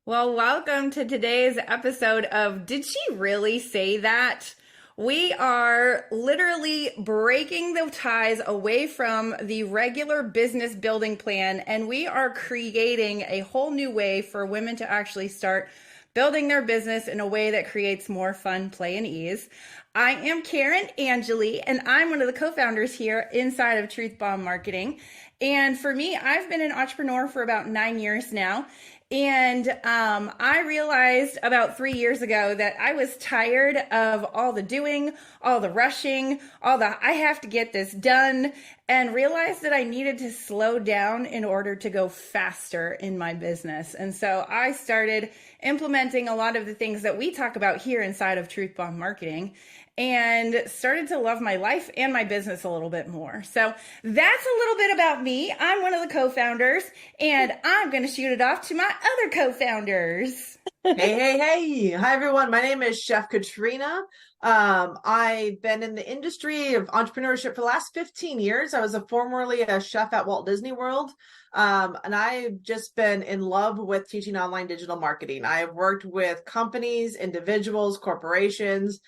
Well, welcome to today's episode of Did She Really Say That? We are literally breaking the ties away from the regular business building plan, and we are creating a whole new way for women to actually start building their business in a way that creates more fun, play, and ease. I am Karen Angeli, and I'm one of the co-founders here inside of Truth Bomb Marketing. And for me, I've been an entrepreneur for about 9 years now. And I realized about 3 years ago that I was tired of all the doing, all the rushing, all the I have to get this done, and realized that I needed to slow down in order to go faster in my business. And so I started implementing a lot of the things that we talk about here inside of Truth Bomb Marketing and started to love my life and my business a little bit more. So that's a little bit about me. I'm one of the co-founders, and I'm going to shoot it off to my other co-founders. Hey. Hi, everyone. My name is Chef Katrina. I've been in the industry of entrepreneurship for the last 15 years. I was formerly a chef at Walt Disney World. And I've just been in love with teaching online digital marketing. I have worked with companies, individuals, corporations,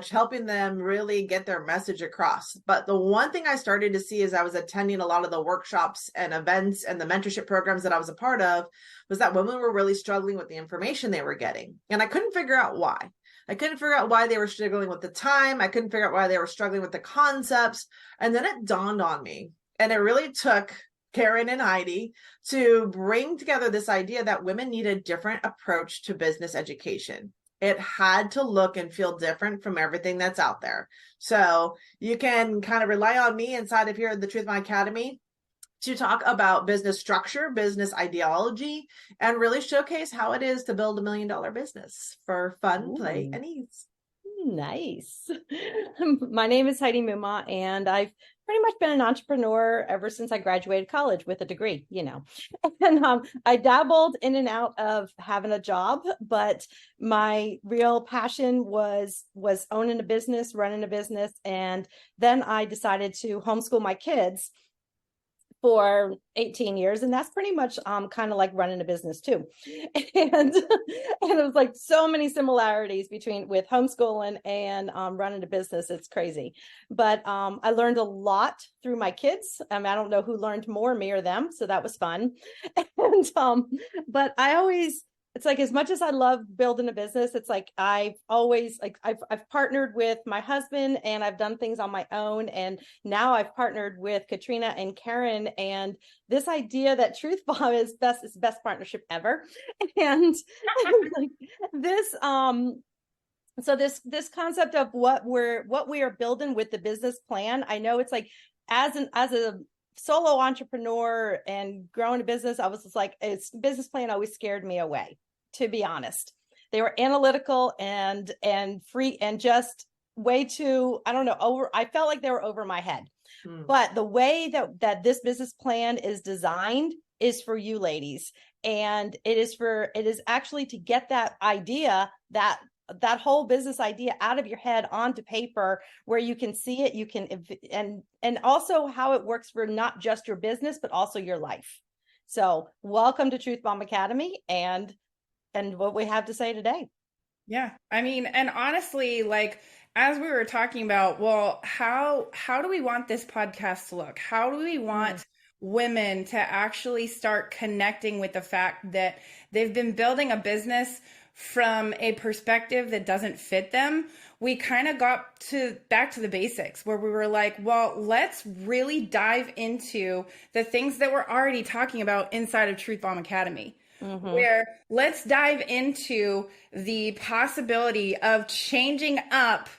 helping them really get their message across. But the one thing I started to see as I was attending a lot of the workshops and events and the mentorship programs that I was a part of was that women were really struggling with the information they were getting. And I couldn't figure out why. I couldn't figure out why they were struggling with the time. I couldn't figure out why they were struggling with the concepts. And then it dawned on me. And it really took Karen and Heidi to bring together this idea that women need a different approach to business education. It had to look and feel different from everything that's out there. So you can kind of rely on me inside of here at the Truth Bomb Academy to talk about business structure, business ideology, and really showcase how it is to build $1 million business for fun, play, and ease. Nice. My name is Heidi Muma, and I've pretty much been an entrepreneur ever since I graduated college with a degree, And I dabbled in and out of having a job, but my real passion was owning a business, running a business, and then I decided to homeschool my kids for 18 years. And that's pretty much kind of like running a business too. And it was like so many similarities with homeschooling and running a business. It's crazy. But I learned a lot through my kids. I don't know who learned more, me or them. So that was fun. And but it's like, as much as I love building a business, it's like I've partnered with my husband, and I've done things on my own, and now I've partnered with Katrina and Karen, and this idea that Truth Bomb is best partnership ever. And like this so this concept of what we are building with the business plan, I know it's like as a solo entrepreneur and growing a business, I was just like, business plan always scared me away, to be honest. They were analytical and free and just way too, I don't know, I felt like they were over my head. But the way that this business plan is designed is for you ladies. And it is actually to get that idea, that whole business idea out of your head onto paper where you can see it, you can, and also how it works for not just your business, but also your life. So welcome to Truth Bomb Academy and what we have to say today. Yeah. And honestly, like, as we were talking about, well, how do we want this podcast to look? How do we want women to actually start connecting with the fact that they've been building a business from a perspective that doesn't fit them? We kind of got back to the basics where we were like, well, let's really dive into the things that we're already talking about inside of Truth Bomb Academy. Where let's dive into the possibility of changing up,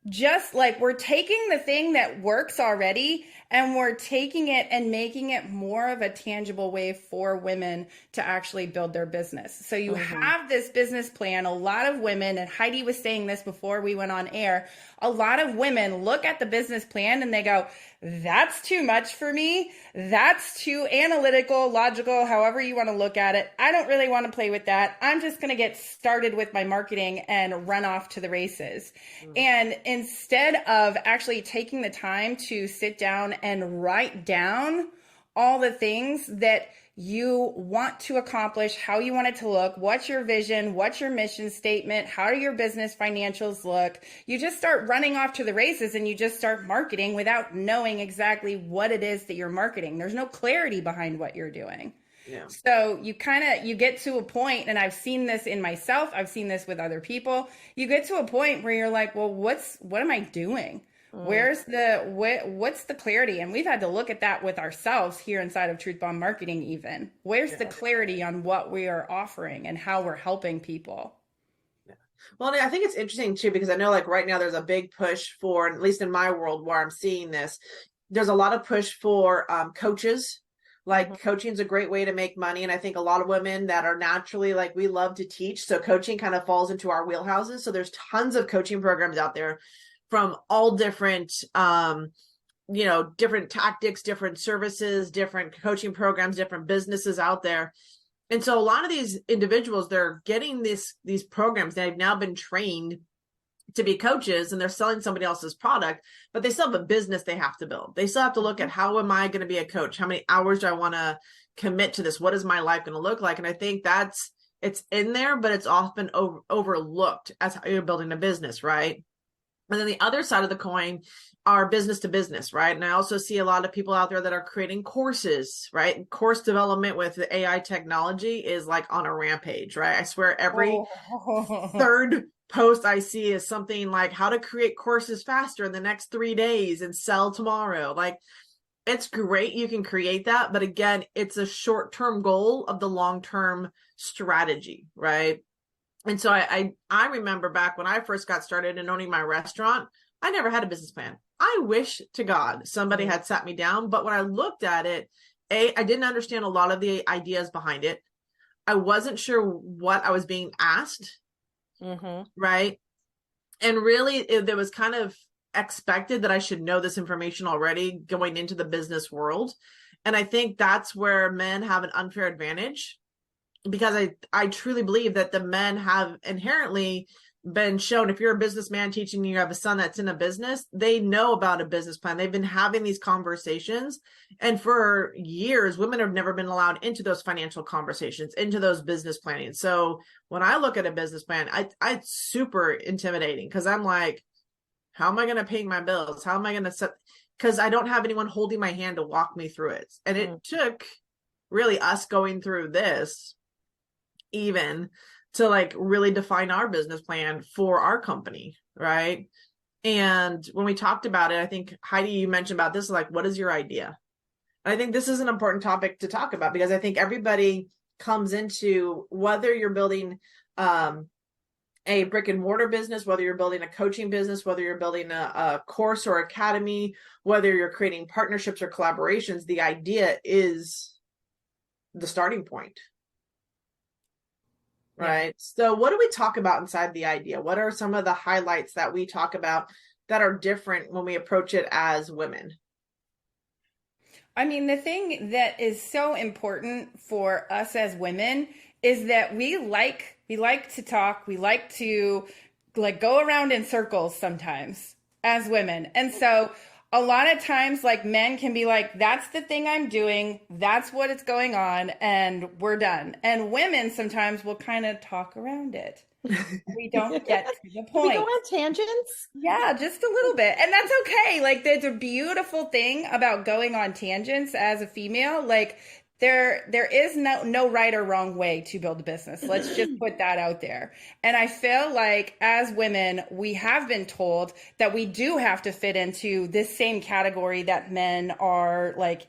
just like we're taking the thing that works already and we're taking it and making it more of a tangible way for women to actually build their business. So you have this business plan. A lot of women, and Heidi was saying this before we went on air, a lot of women look at the business plan and they go, that's too much for me. That's too analytical, logical, however you want to look at it. I don't really want to play with that. I'm just going to get started with my marketing and run off to the races. And instead of actually taking the time to sit down and write down all the things that you want to accomplish, how you want it to look, what's your vision, what's your mission statement, how do your business financials look. You just start running off to the races and you just start marketing without knowing exactly what it is that you're marketing. There's no clarity behind what you're doing. Yeah. So you get to a point, and I've seen this in myself, I've seen this with other people. You get to a point where you're like, well, what am I doing? What's the clarity? And we've had to look at that with ourselves here inside of Truth Bomb Marketing even. Where's the clarity on what we are offering and how we're helping people? Well, and I think it's interesting too, because I know like right now there's a big push for, at least in my world where I'm seeing this, there's a lot of push for coaches. Like coaching is a great way to make money. And I think a lot of women that are naturally like, we love to teach. So coaching kind of falls into our wheelhouses. So there's tons of coaching programs out there from all different, different tactics, different services, different coaching programs, different businesses out there. And so a lot of these individuals, they're getting these programs. They've now been trained to be coaches and they're selling somebody else's product, but they still have a business they have to build. They still have to look at, how am I going to be a coach? How many hours do I want to commit to this? What is my life going to look like? And I think it's in there, but it's often overlooked as how you're building a business, right? And then the other side of the coin are business to business, right? And I also see a lot of people out there that are creating courses, right? Course development with the AI technology is like on a rampage, right? I swear every third post I see is something like how to create courses faster in the next 3 days and sell tomorrow. Like, it's great. You can create that. But again, it's a short-term goal of the long-term strategy, right? And so I remember back when I first got started in owning my restaurant, I never had a business plan. I wish to God somebody had sat me down. But when I looked at it, I didn't understand a lot of the ideas behind it. I wasn't sure what I was being asked, right? And really, there was kind of expected that I should know this information already going into the business world. And I think that's where men have an unfair advantage, because I truly believe that the men have inherently been shown, if you're a businessman teaching, you have a son that's in a business, they know about a business plan. They've been having these conversations. And for years, women have never been allowed into those financial conversations, into those business planning. So when I look at a business plan, it's super intimidating, because I'm like, how am I going to pay my bills? How am I going to set, because I don't have anyone holding my hand to walk me through it. And it took really us going through this even to like really define our business plan for our company, right? And when we talked about it, I think Heidi, you mentioned about this, like, what is your idea? And I think this is an important topic to talk about, because I think everybody comes into, whether you're building a brick and mortar business, whether you're building a coaching business, whether you're building a course or academy, whether you're creating partnerships or collaborations, the idea is the starting point. Right. Yeah. So what do we talk about inside the idea? What are some of the highlights that we talk about that are different when we approach it as women? I mean, the thing that is so important for us as women is that we like to talk, we like to like go around in circles sometimes as women. And so a lot of times, like, men can be like, that's the thing I'm doing, that's what is going on, and we're done. And women sometimes will kind of talk around it. We don't get to the point. We go on tangents. Yeah, just a little bit. And that's okay. Like, there's a beautiful thing about going on tangents as a female. Like, there is no right or wrong way to build a business. Let's just put that out there. And I feel like as women, we have been told that we do have to fit into this same category that men are like,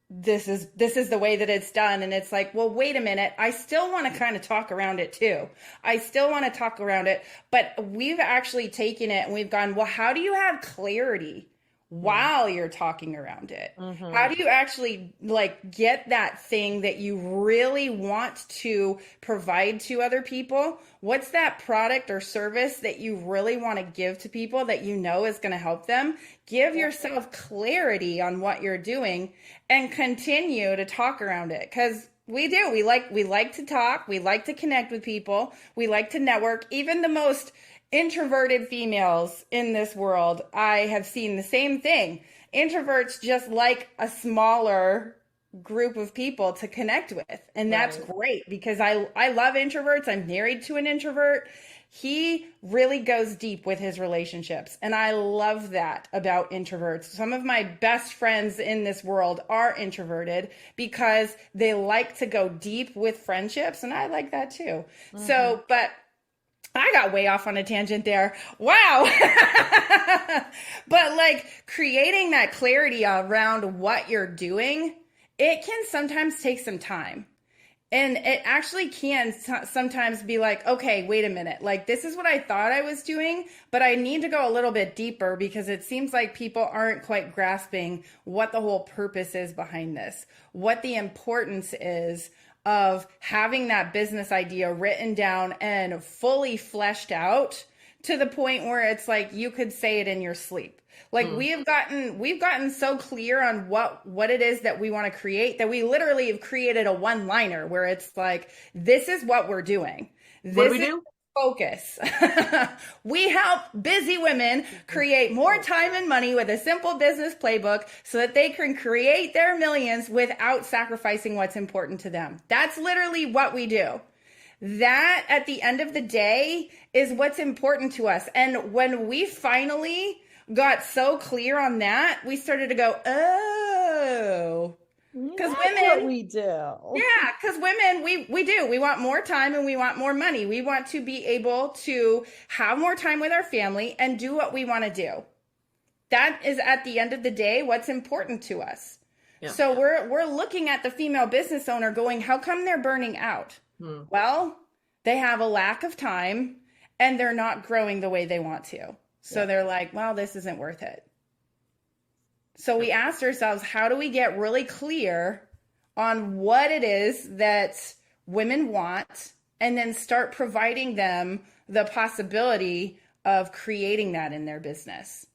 this is the way that it's done. And it's like, well, wait a minute. I still want to kind of talk around it too. I still want to talk around it, but we've actually taken it and we've gone, well, how do you have clarity while you're talking around it? How do you actually like get that thing that you really want to provide to other people? What's that product or service that you really want to give to people that you know is going to help them? Give yourself clarity on what you're doing and continue to talk around it, because we do. We like to talk. We like to connect with people. We like to network. Even the most introverted females in this world, I have seen the same thing. Introverts just like a smaller group of people to connect with. And that's Right. great because I love introverts. I'm married to an introvert. He really goes deep with his relationships. And I love that about introverts. Some of my best friends in this world are introverted because they like to go deep with friendships. And I like that too. So, but I got way off on a tangent there. Wow. But like creating that clarity around what you're doing, it can sometimes take some time. And it actually can sometimes be like, okay, wait a minute. Like, this is what I thought I was doing, but I need to go a little bit deeper because it seems like people aren't quite grasping what the whole purpose is behind this, what the importance is of having that business idea written down and fully fleshed out to the point where it's like you could say it in your sleep. Like we've gotten so clear on what it is that we want to create that we literally have created a one-liner where it's like, this is what we're doing. What do This we is do? focus. We help busy women create more time and money with a simple business playbook so that they can create their millions without sacrificing what's important to them. That's literally what we do. That at the end of the day is what's important to us. And when we finally got so clear on that, we started to go, oh, because That's women, what we do. yeah, because women, we do. We want more time and we want more money. We want to be able to have more time with our family and do what we want to do. That is at the end of the day what's important to us. Yeah. So we're looking at the female business owner going, how come they're burning out? Well, they have a lack of time and they're not growing the way they want to. So they're like, well, this isn't worth it. So we asked ourselves, how do we get really clear on what it is that women want and then start providing them the possibility of creating that in their business?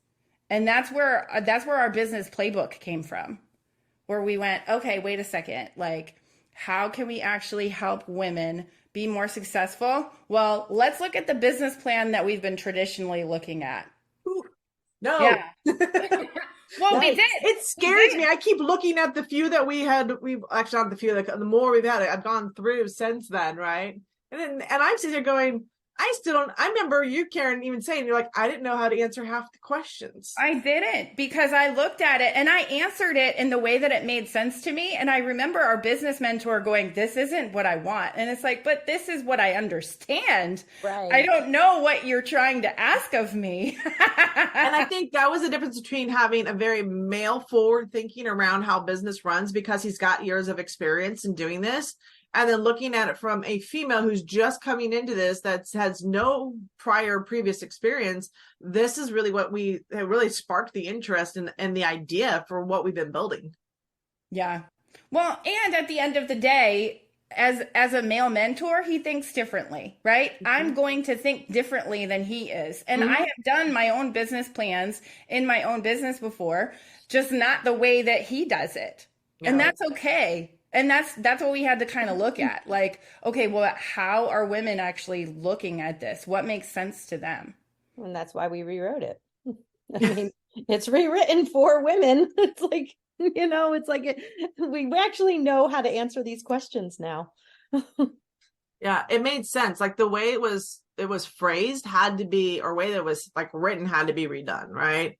And that's where our business playbook came from, where we went, okay, wait a second, like, how can we actually help women be more successful? Well, let's look at the business plan that we've been traditionally looking at. Ooh, no. Yeah. Well, we Nice. did. It scares me. I keep looking at the few that we had. We've actually not the few. Like the more we've had, I've gone through since then, right? And I'm sitting there going, I still don't. I remember you, Karen, even saying you're like, I didn't know how to answer half the questions. I didn't because I looked at it and I answered it in the way that it made sense to me. And I remember our business mentor going, this isn't what I want. And it's like, but this is what I understand. Right. I don't know what you're trying to ask of me. And I think that was the difference between having a very male forward thinking around how business runs because he's got years of experience in doing this. And then looking at it from a female who's just coming into this that has no previous experience, this is really what it really sparked the interest and the idea for what we've been building. Yeah. Well, and at the end of the day, as a male mentor, he thinks differently, right? I'm going to think differently than he is. And I have done my own business plans in my own business before, just not the way that he does it. Yeah. And that's okay. And that's what we had to kind of look at. Like, okay, well, how are women actually looking at this? What makes sense to them? And that's why we rewrote it. I mean, it's rewritten for women. It's like, it's like we actually know how to answer these questions now. Yeah, it made sense. Like the way it was phrased had to be, or way that it was like written had to be redone, right?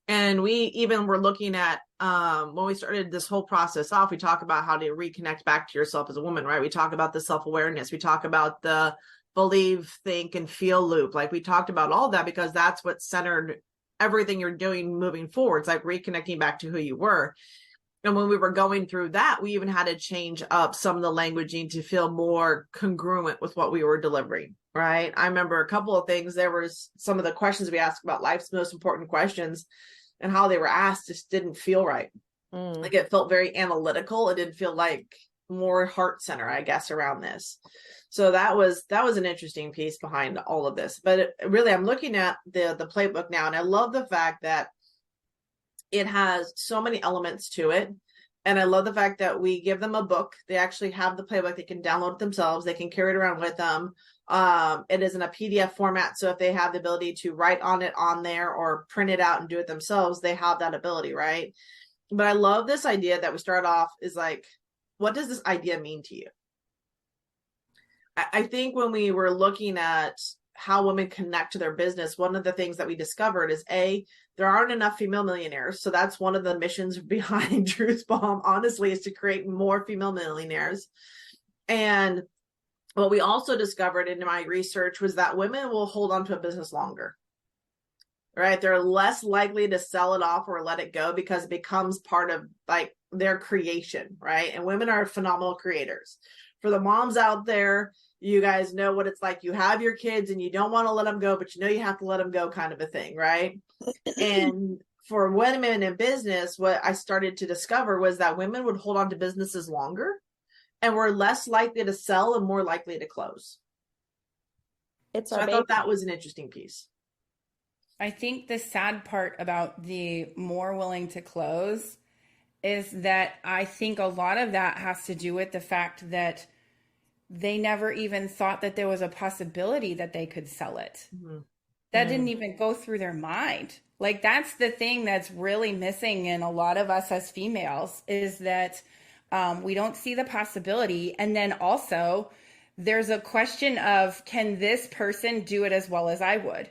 And we even were looking at when we started this whole process off, we talk about how to reconnect back to yourself as a woman, right? We talk about the self-awareness. We talk about the believe, think, and feel loop. Like we talked about all that because that's what centered everything you're doing moving forward. It's like reconnecting back to who you were. And when we were going through that, we even had to change up some of the languaging to feel more congruent with what we were delivering, right? I remember a couple of things. There was some of the questions we asked about life's most important questions and how they were asked just didn't feel right. Like it felt very analytical. It didn't feel like more heart center, I guess, around this. So that was an interesting piece behind all of this. But really, I'm looking at the playbook now, and I love the fact that it has so many elements to it. And I love the fact that we give them a book. They actually have the playbook. They can download it themselves. They can carry it around with them. It is in a PDF format. So if they have the ability to write on it on there or print it out and do it themselves, they have that ability, right? But I love this idea that we start off is like, what does this idea mean to you? I think when we were looking at how women connect to their business, one of the things that we discovered is there aren't enough female millionaires. So that's one of the missions behind Truth Bomb, honestly, is to create more female millionaires. And what we also discovered in my research was that women will hold on to a business longer. Right? They're less likely to sell it off or let it go because it becomes part of like their creation, right? And women are phenomenal creators. For the moms out there, you guys know what it's like. You have your kids and you don't want to let them go, but you know you have to let them go, kind of a thing, right? And for women in business, what I started to discover was that women would hold on to businesses longer and were less likely to sell and more likely to close. It's So our I baby. thought that was an interesting piece. I think the sad part about the more willing to close is that I think a lot of that has to do with the fact that they never even thought that there was a possibility that they could sell it. Mm-hmm. That didn't even go through their mind. Like, that's the thing that's really missing in a lot of us as females, is that we don't see the possibility. And then also, there's a question of, can this person do it as well as I would?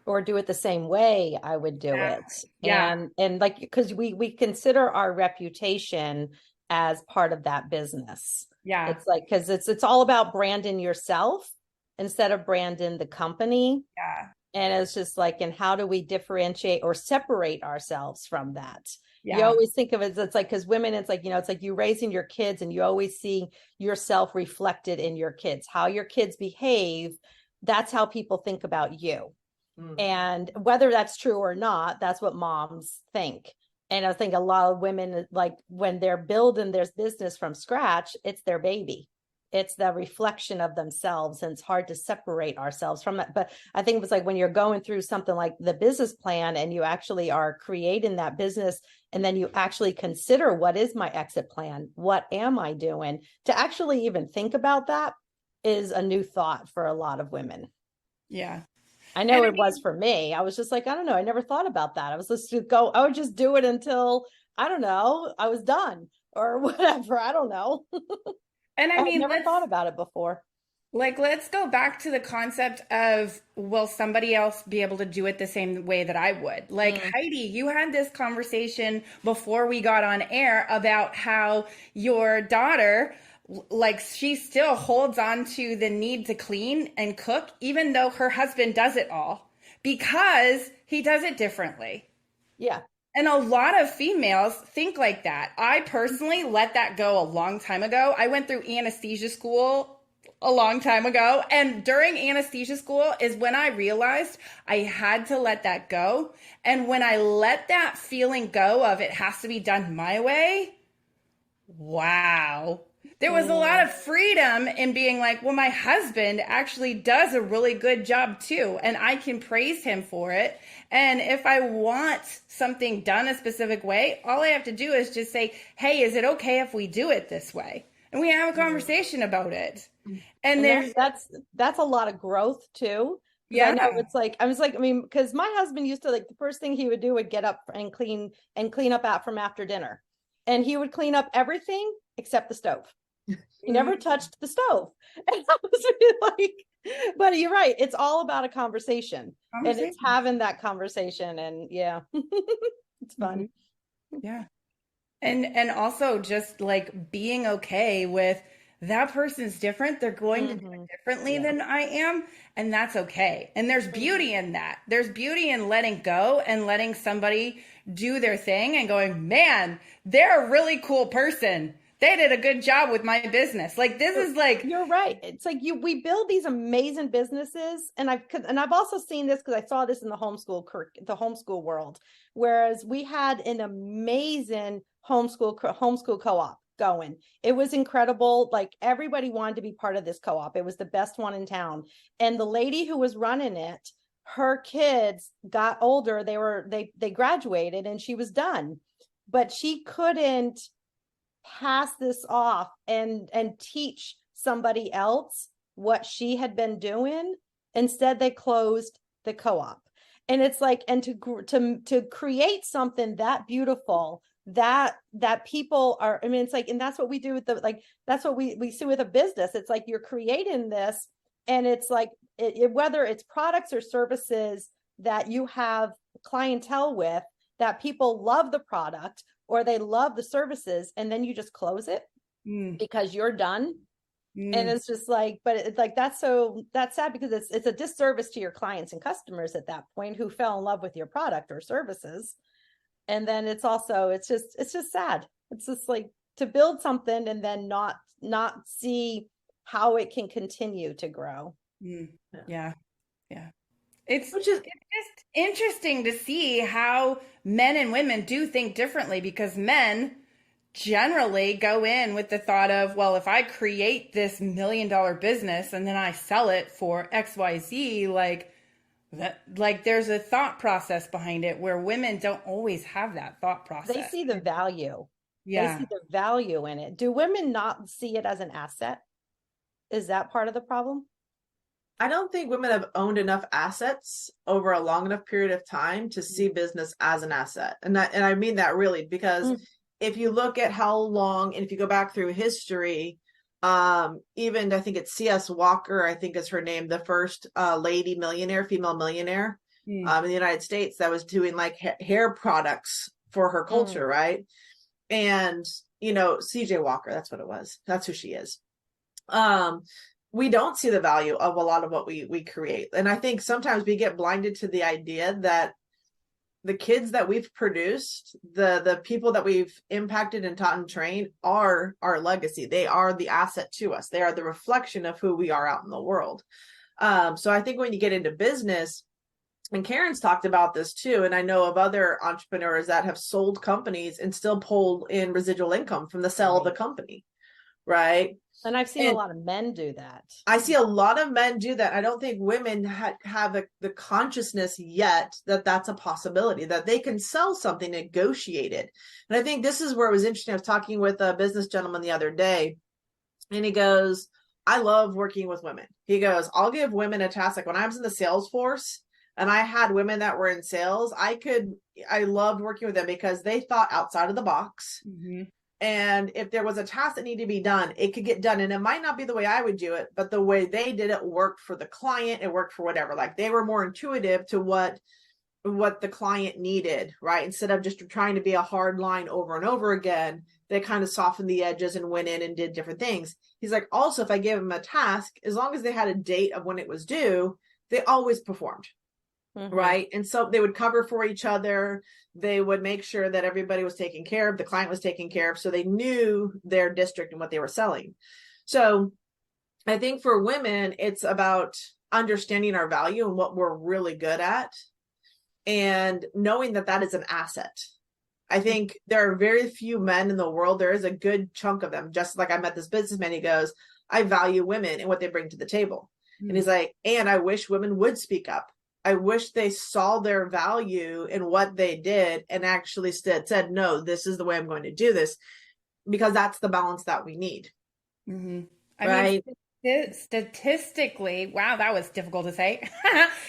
Or do it the same way I would do it. Yeah. And like, because we consider our reputation as part of that business. Yeah. It's like, because it's all about branding yourself instead of branding the company. Yeah. And it's just like, and how do we differentiate or separate ourselves from that? You Yeah. always think of it, it's like, because women, it's like, it's like you raising your kids and you always see yourself reflected in your kids, how your kids behave. That's how people think about you. And whether that's true or not, that's what moms think. And I think a lot of women, like when they're building their business from scratch, it's their baby. It's the reflection of themselves. And it's hard to separate ourselves from it. But I think it was like when you're going through something like the business plan and you actually are creating that business, and then you actually consider, what is my exit plan? What am I doing? To actually even think about that is a new thought for a lot of women. Yeah. I know it was for me. I was just like, I don't know. I never thought about that. I was just to go, I would just do it until, I don't know, I was done or whatever. I don't know. And I I've mean, never thought about it before. let's go back to the concept of, will somebody else be able to do it the same way that I would? Like, Heidi, you had this conversation before we got on air about how your daughter, like, she still holds on to the need to clean and cook, even though her husband does it all, because he does it differently. Yeah. And a lot of females think like that. I personally let that go a long time ago. I went through anesthesia school a long time ago. And during anesthesia school is when I realized I had to let that go. And when I let that feeling go of it has to be done my way, wow. There was a lot of freedom in being like, well, my husband actually does a really good job too, and I can praise him for it. And if I want something done a specific way, all I have to do is just say, hey, is it okay if we do it this way? And we have a conversation about it. And there's that's a lot of growth too. Because I know it's like, I was like, I mean, because my husband used to, like, the first thing he would do would get up and clean up from after dinner. And he would clean up everything except the stove. He never touched the stove. And I was really like, but you're right. It's all about a conversation. And it's having that conversation. And yeah, it's fun. Yeah. And also just like being okay with, that person's different. They're going to do it differently than I am. And that's okay. And there's beauty in that. There's beauty in letting go and letting somebody do their thing and going, man, they're a really cool person. They did a good job with my business. Like, this is like, you're right. It's like we build these amazing businesses, and I've also seen this because I saw this in the homeschool world. Whereas we had an amazing homeschool co-op going. It was incredible. Like, everybody wanted to be part of this co-op. It was the best one in town. And the lady who was running it, her kids got older. They graduated and she was done, but she couldn't pass this off and teach somebody else what she had been doing. Instead, they closed the co-op. And it's like, and to create something that beautiful, that people are, I mean, it's like, and that's what we do with the, like, that's what we see with a business. It's like you're creating this, and it's like whether it's products or services that you have clientele with, that people love the product or they love the services, and then you just close it because you're done. And it's just like, but it's like, that's sad, because it's a disservice to your clients and customers at that point, who fell in love with your product or services. And then it's just sad. It's just like to build something and then not see how it can continue to grow. Yeah. It's just interesting to see how men and women do think differently, because men generally go in with the thought of, well, if I create this $1 million business and then I sell it for XYZ, like that, like there's a thought process behind it, where women don't always have that thought process. They see the value. Yeah. They see the value in it. Do women not see it as an asset? Is that part of the problem? I don't think women have owned enough assets over a long enough period of time to see business as an asset. And I mean that really, because if you look at how long, and if you go back through history, even I think it's C.S. Walker, I think is her name, the first lady millionaire, female millionaire in the United States, that was doing like hair products for her culture, right? And, you know, C.J. Walker, that's what it was. That's who she is. We don't see the value of a lot of what we create. And I think sometimes we get blinded to the idea that the kids that we've produced, the people that we've impacted and taught and trained, are our legacy. They are the asset to us. They are the reflection of who we are out in the world. So I think when you get into business, and Karen's talked about this too, and I know of other entrepreneurs that have sold companies and still pulled in residual income from the sale of the company, right? And I've seen a lot of men do that. I see a lot of men do that. I don't think women have the consciousness yet that that's a possibility, that they can sell something negotiated. And I think this is where it was interesting. I was talking with a business gentleman the other day, and he goes, I love working with women. He goes, I'll give women a task. Like when I was in the sales force and I had women that were in sales, I loved working with them because they thought outside of the box. And if there was a task that needed to be done, it could get done. And it might not be the way I would do it, but the way they did it worked for the client. It worked for whatever. Like they were more intuitive to what the client needed, right? Instead of just trying to be a hard line over and over again, they kind of softened the edges and went in and did different things. He's like, also, if I gave them a task, as long as they had a date of when it was due, they always performed. Right. And so they would cover for each other. They would make sure that everybody was taken care of. The client was taken care of. So they knew their district and what they were selling. So I think for women, it's about understanding our value and what we're really good at, and knowing that that is an asset. I think there are very few men in the world. There is a good chunk of them. Just like I met this businessman, he goes, I value women and what they bring to the table. And he's like, and I wish women would speak up. I wish they saw their value in what they did and actually said, no, this is the way I'm going to do this, because that's the balance that we need. I mean, statistically, wow, that was difficult to say.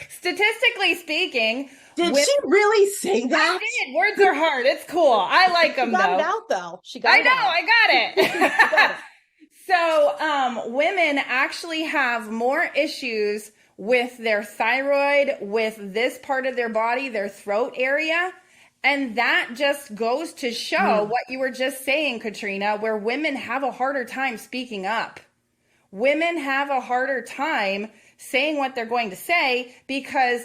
Statistically speaking, did she really say that? I did. Words are hard. It's cool. I like them, She got though. it out, though. She got I it know. out. I got it. So, women actually have more issues with their thyroid, with this part of their body, their throat area. And that just goes to show what you were just saying, Katrina, where women have a harder time speaking up. Women have a harder time saying what they're going to say because,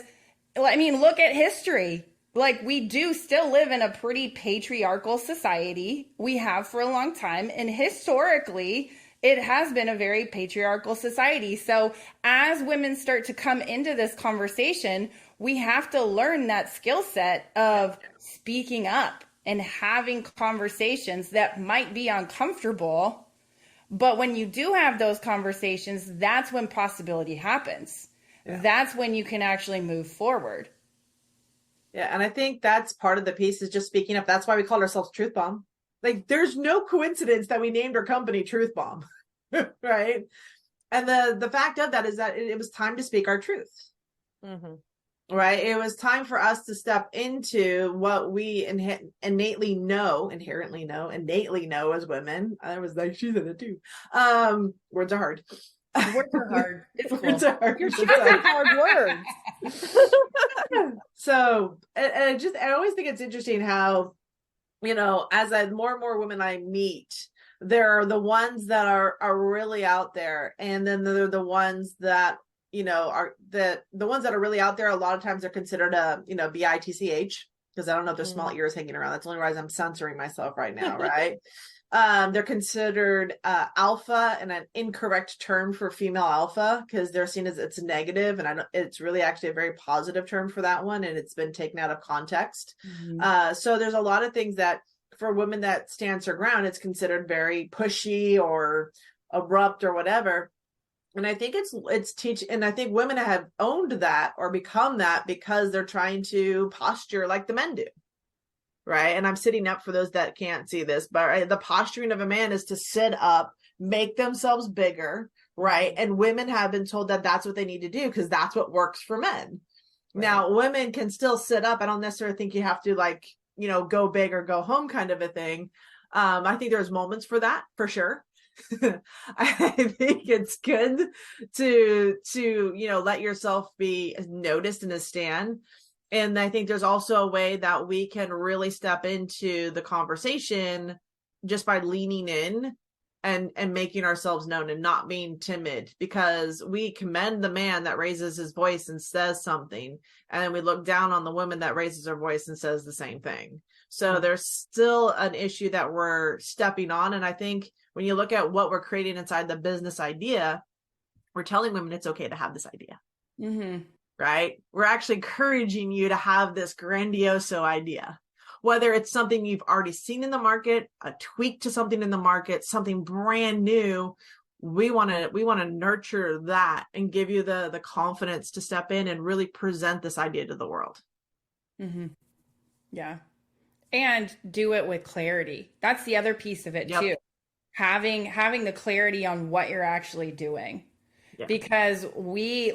I mean, look at history. Like, we do still live in a pretty patriarchal society. We have for a long time. And historically, it has been a very patriarchal society. So as women start to come into this conversation, we have to learn that skill set of speaking up and having conversations that might be uncomfortable. But when you do have those conversations, that's when possibility happens. That's when you can actually move forward. Yeah. And I think that's part of the piece, is just speaking up. That's why we call ourselves Truth Bomb. Like, there's no coincidence that we named our company Truth Bomb, right? And the fact of that is that it was time to speak our truth. right? It was time for us to step into what we innately know as women. I was like, she said it too. Words are hard. Words are hard. It's Words cool. are hard. You're choosing hard words. So, and I always think it's interesting how, as more and more women I meet, there are the ones that are really out there, and then there are the ones that are the ones that are really out there. A lot of times they're considered a bitch, because I don't know if there's small ears hanging around. That's the only reason I'm censoring myself right now, right? They're considered alpha, and an incorrect term for female alpha, because they're seen as it's negative, and it's really actually a very positive term for that one, and it's been taken out of context. So there's a lot of things that for women that stands her ground, it's considered very pushy or abrupt or whatever. And I think and I think women have owned that or become that because they're trying to posture like the men do. Right. And I'm sitting up for those that can't see this, but the posturing of a man is to sit up, make themselves bigger. Right. And women have been told that that's what they need to do because that's what works for men. Right. Now, women can still sit up. I don't necessarily think you have to go big or go home kind of a thing. I think there's moments for that for sure. I think it's good to let yourself be noticed in a stand. And I think there's also a way that we can really step into the conversation just by leaning in and making ourselves known and not being timid, because we commend the man that raises his voice and says something, and then we look down on the woman that raises her voice and says the same thing. So there's still an issue that we're stepping on. And I think when you look at what we're creating inside the business idea, we're telling women it's okay to have this idea. Right? We're actually encouraging you to have this grandiose idea, whether it's something you've already seen in the market, a tweak to something in the market, something brand new. We want to nurture that and give you the confidence to step in and really present this idea to the world. Yeah. And do it with clarity. That's the other piece of it too. Having the clarity on what you're actually doing. Because we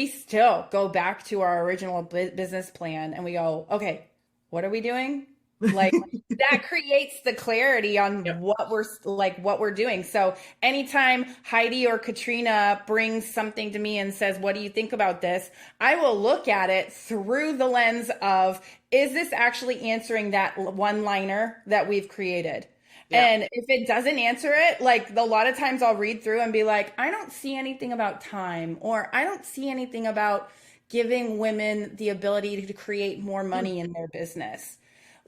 still go back to our original business plan and we go, okay, what are we doing? That creates the clarity on what we're doing. So anytime Heidi or Katrina brings something to me and says, what do you think about this? I will look at it through the lens of, is this actually answering that one-liner that we've created? And if it doesn't answer it, a lot of times I'll read through and be like, I don't see anything about time, or I don't see anything about giving women the ability to create more money in their business.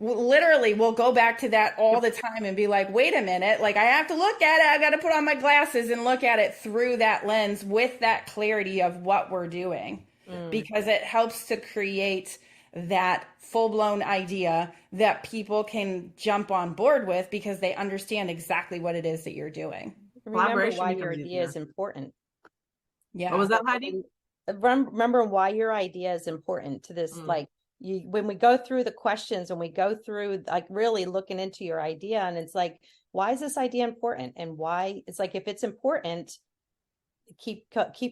Literally, we'll go back to that all the time and be like, wait a minute, I have to look at it. I got to put on my glasses and look at it through that lens with that clarity of what we're doing, because it helps to create that full-blown idea that people can jump on board with because they understand exactly what it is that you're doing. Remember why your idea is important. Yeah. What was that, Heidi? Remember why your idea is important to this. When we go through the questions and we go through really looking into your idea, and it's why is this idea important? And why it's if it's important, keep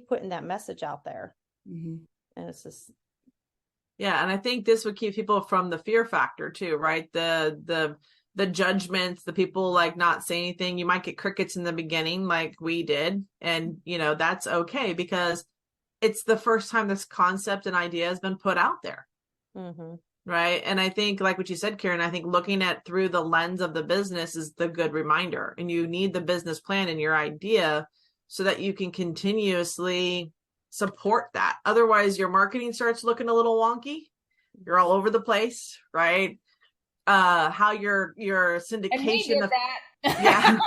putting that message out there. And it's just, yeah, and I think this would keep people from the fear factor too, right? The judgments, the people not saying anything. You might get crickets in the beginning like we did. And, that's okay because it's the first time this concept and idea has been put out there. Right. And I think like what you said, Karen, I think looking at through the lens of the business is the good reminder. And you need the business plan and your idea so that you can continuously support that. Otherwise, your marketing starts looking a little wonky. You're all over the place, right? How your syndication of that. Yeah.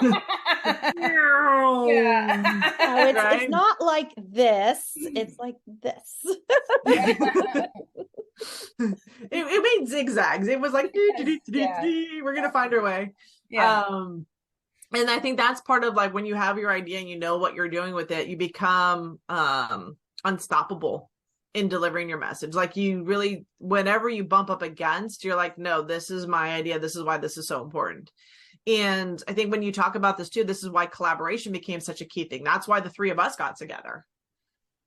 It's not like this. It's like this. It made zigzags. It was like we're gonna find our way. And I think that's part of when you have your idea and you know what you're doing with it, you become unstoppable in delivering your message. You really, whenever you bump up against, you're like, no, this is my idea. This is why this is so important. And I think when you talk about this too, this is why collaboration became such a key thing. That's why the three of us got together,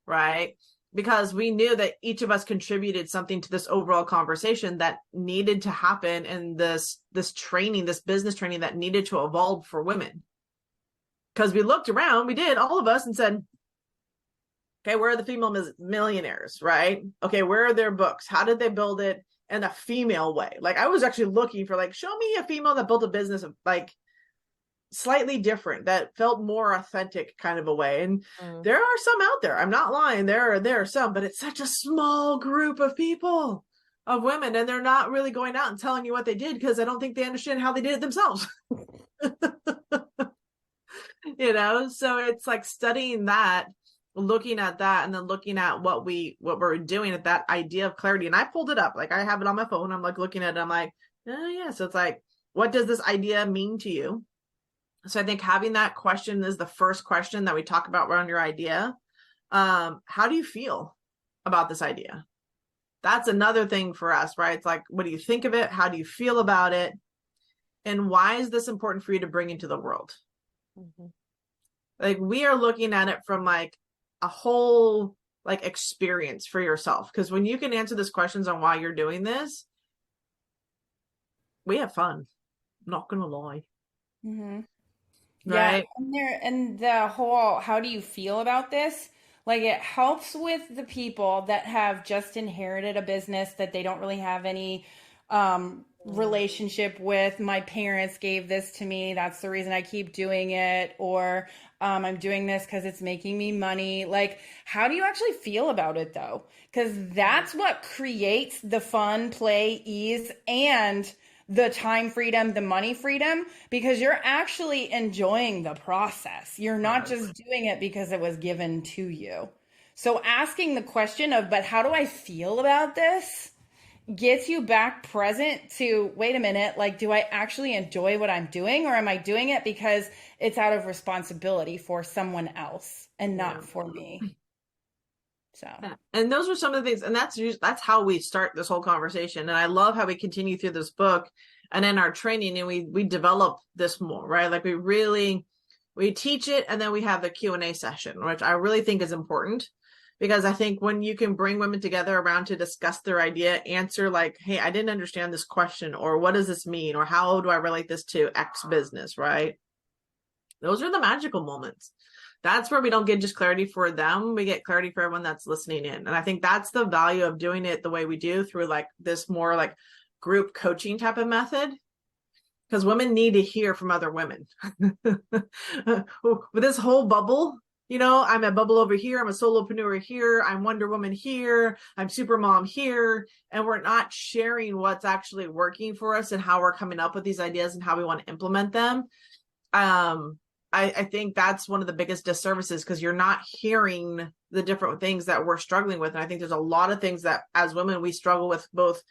right? because we knew that each of us contributed something to this overall conversation that needed to happen, and this training, this business training that needed to evolve for women. Because we looked around, we did, all of us, and said, okay, where are the female millionaires, right? Okay, where are their books? How did they build it in a female way? Like, I was actually looking for, like, show me a female that built a business of, like, slightly different, that felt more authentic kind of a way. And there are some out there. I'm not lying. There are some, but it's such a small group of people, of women, and they're not really going out and telling you what they did, because I don't think they understand how they did it themselves. So it's like studying that, looking at that, and then looking at what we're doing at that idea of clarity. And I pulled it up, like I have it on my phone. I'm like looking at it. I'm like, oh yeah. So it's like, what does this idea mean to you? So I think having that question is the first question that we talk about around your idea. How do you feel about this idea? That's another thing for us, right? It's like, what do you think of it? How do you feel about it? And why is this important for you to bring into the world? Mm-hmm. Like, we are looking at it from like a whole like experience for yourself. Because when you can answer these questions on why you're doing this, we have fun. I'm not gonna lie. Mm-hmm. Yeah, Right. and the whole how do you feel about this? Like it helps with the people that have just inherited a business that they don't really have any relationship with. My parents gave this to me. That's the reason I keep doing it. Or I'm doing this because it's making me money. Like, how do you actually feel about it though? Because that's what creates the fun, play, ease, and the time freedom, the money freedom, because you're actually enjoying the process. You're not just doing it because it was given to you. So asking the question of, but how do I feel about this? Gets you back present to, wait a minute, like, do I actually enjoy what I'm doing, or am I doing it because it's out of responsibility for someone else and not for me? So, and those are some of the things, and that's how we start this whole conversation. And I love how we continue through this book and in our training, and we develop this more, right? Like we teach it, and then we have the Q&A session, which I really think is important, because I think when you can bring women together around to discuss their idea, answer like, hey, I didn't understand this question, or what does this mean, or how do I relate this to X business, right? Those are the magical moments. That's where we don't get just clarity for them. We get clarity for everyone that's listening in. And I think that's the value of doing it the way we do, through like this more like group coaching type of method, because women need to hear from other women. With this whole bubble, I'm a bubble over here, I'm a solopreneur here, I'm Wonder Woman here, I'm super mom here, and we're not sharing what's actually working for us and how we're coming up with these ideas and how we want to implement them. I think that's one of the biggest disservices, because you're not hearing the different things that we're struggling with. And I think there's a lot of things that as women we struggle with, both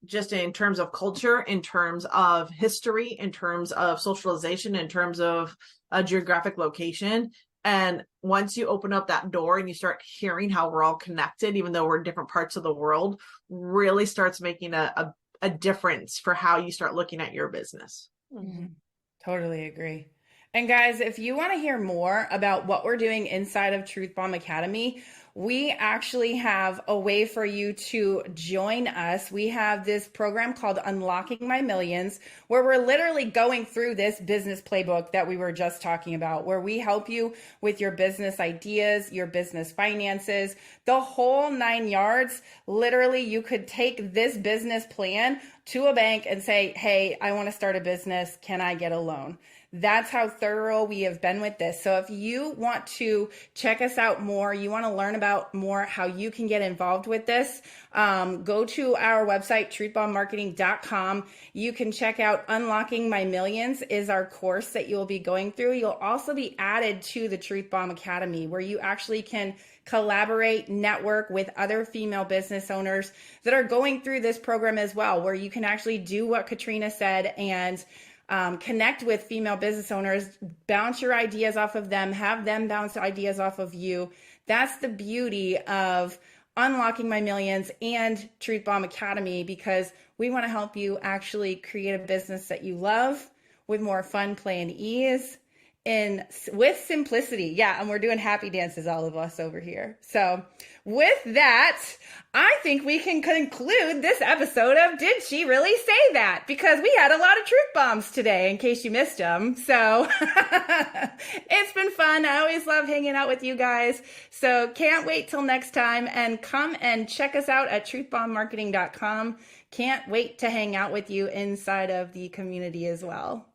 just in terms of culture, in terms of history, in terms of socialization, in terms of a geographic location. And once you open up that door and you start hearing how we're all connected, even though we're in different parts of the world, really starts making a difference for how you start looking at your business. Mm-hmm. Totally agree. And guys, if you want to hear more about what we're doing inside of Truth Bomb Academy, we actually have a way for you to join us. We have this program called Unlocking My Millions, where we're literally going through this business playbook that we were just talking about, where we help you with your business ideas, your business finances, the whole 9 yards. Literally, you could take this business plan to a bank and say, hey, I want to start a business. Can I get a loan? That's how thorough we have been with this. So if you want to check us out more, you want to learn about more how you can get involved with this, go to our website, truthbombmarketing.com. You can check out Unlocking My Millions is our course that you'll be going through. You'll also be added to the Truth Bomb Academy, where you actually can collaborate, network with other female business owners that are going through this program as well, where you can actually do what Katrina said and connect with female business owners, bounce your ideas off of them, have them bounce ideas off of you. That's the beauty of Unlocking My Millions and Truth Bomb Academy, because we want to help you actually create a business that you love with more fun, play, and ease, in with simplicity. Yeah, and we're doing happy dances, all of us over here. So with that, I think we can conclude this episode of Did She Really Say That? Because we had a lot of truth bombs today, in case you missed them. So it's been fun. I always love hanging out with you guys. So can't wait till next time, and come and check us out at truthbombmarketing.com. Can't wait to hang out with you inside of the community as well.